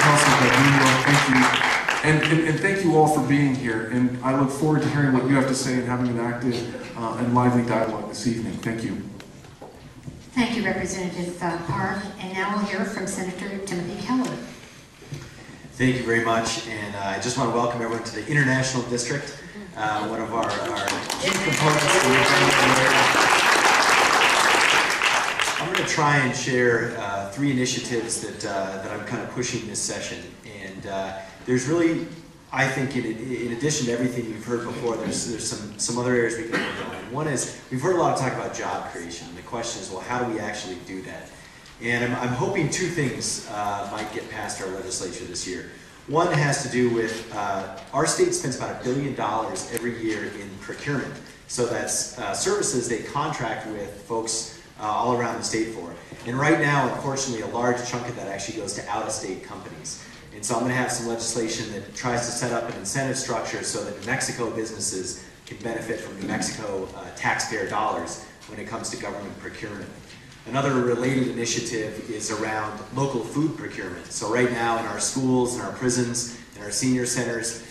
Councilman Badino, thank you. And thank you all for being here. And I look forward to hearing what you have to say and having an active and lively dialogue this evening. Thank you. Thank you, Representative Park. And now we'll hear from Senator Tim Keller. Thank you very much. And I just want to welcome everyone to the International District, one of our key components. I'm going to try and share 3 initiatives that I'm kind of pushing this session. And there's really, I think, in addition to everything you've heard before, there's some other areas we can work on. And one is, we've heard a lot of talk about job creation. The question is, well, how do we actually do that? And I'm hoping 2 things might get past our legislature this year. One has to do with, our state spends about $1 billion every year in procurement. So that's services they contract with folks all around the state for. And right now, unfortunately, a large chunk of that actually goes to out-of-state companies. And so I'm going to have some legislation that tries to set up an incentive structure so that New Mexico businesses can benefit from New Mexico taxpayer dollars when it comes to government procurement. Another related initiative is around local food procurement. So right now in our schools, in our prisons, in our senior centers,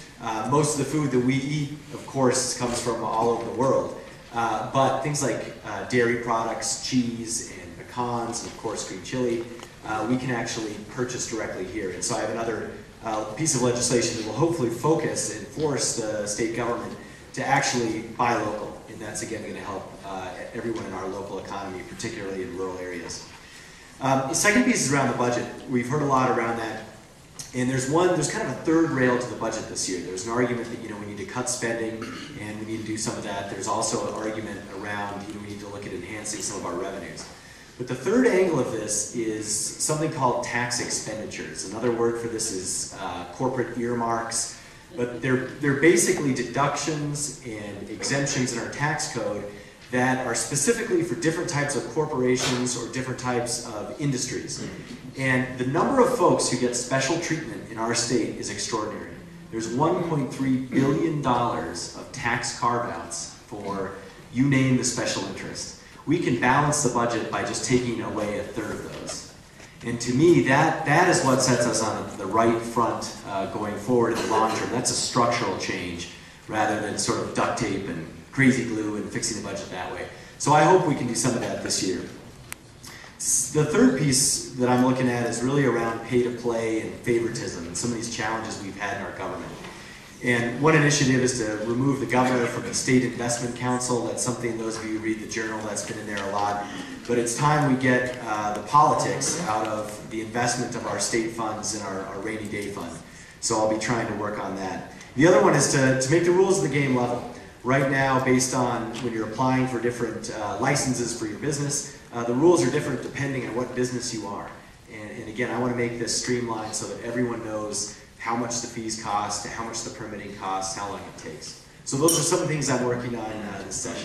most of the food that we eat, of course, comes from all over the world. But things like dairy products, cheese, and pecans, and of course green chili, we can actually purchase directly here. And so I have another piece of legislation that will hopefully focus and force the state government to actually buy local. And that's again going to help everyone in our local economy, particularly in rural areas. The second piece is around the budget. We've heard a lot around that. And there's kind of a third rail to the budget this year. There's an argument that we need to cut spending and we need to do some of that. There's also an argument around we need to look at enhancing some of our revenues. But the third angle of this is something called tax expenditures. Another word for this is corporate earmarks. But they're basically deductions and exemptions in our tax code that are specifically for different types of corporations or different types of industries. And the number of folks who get special treatment in our state is extraordinary. There's $1.3 billion of tax carve-outs for you name the special interest. We can balance the budget by just taking away a third of those. And to me, that is what sets us on the right front going forward in the long term. That's a structural change rather than sort of duct tape and crazy glue and fixing the budget that way. So I hope we can do some of that this year. The third piece that I'm looking at is really around pay-to-play and favoritism and some of these challenges we've had in our government. And one initiative is to remove the governor from the State Investment Council. That's something, those of you who read the Journal, that's been in there a lot. But it's time we get the politics out of the investment of our state funds and our rainy day fund. So I'll be trying to work on that. The other one is to make the rules of the game level. Right now, based on when you're applying for different licenses for your business, the rules are different depending on what business you are. And again, I want to make this streamlined so that everyone knows how much the fees cost, how much the permitting costs, how long it takes. So those are some of the things I'm working on this session.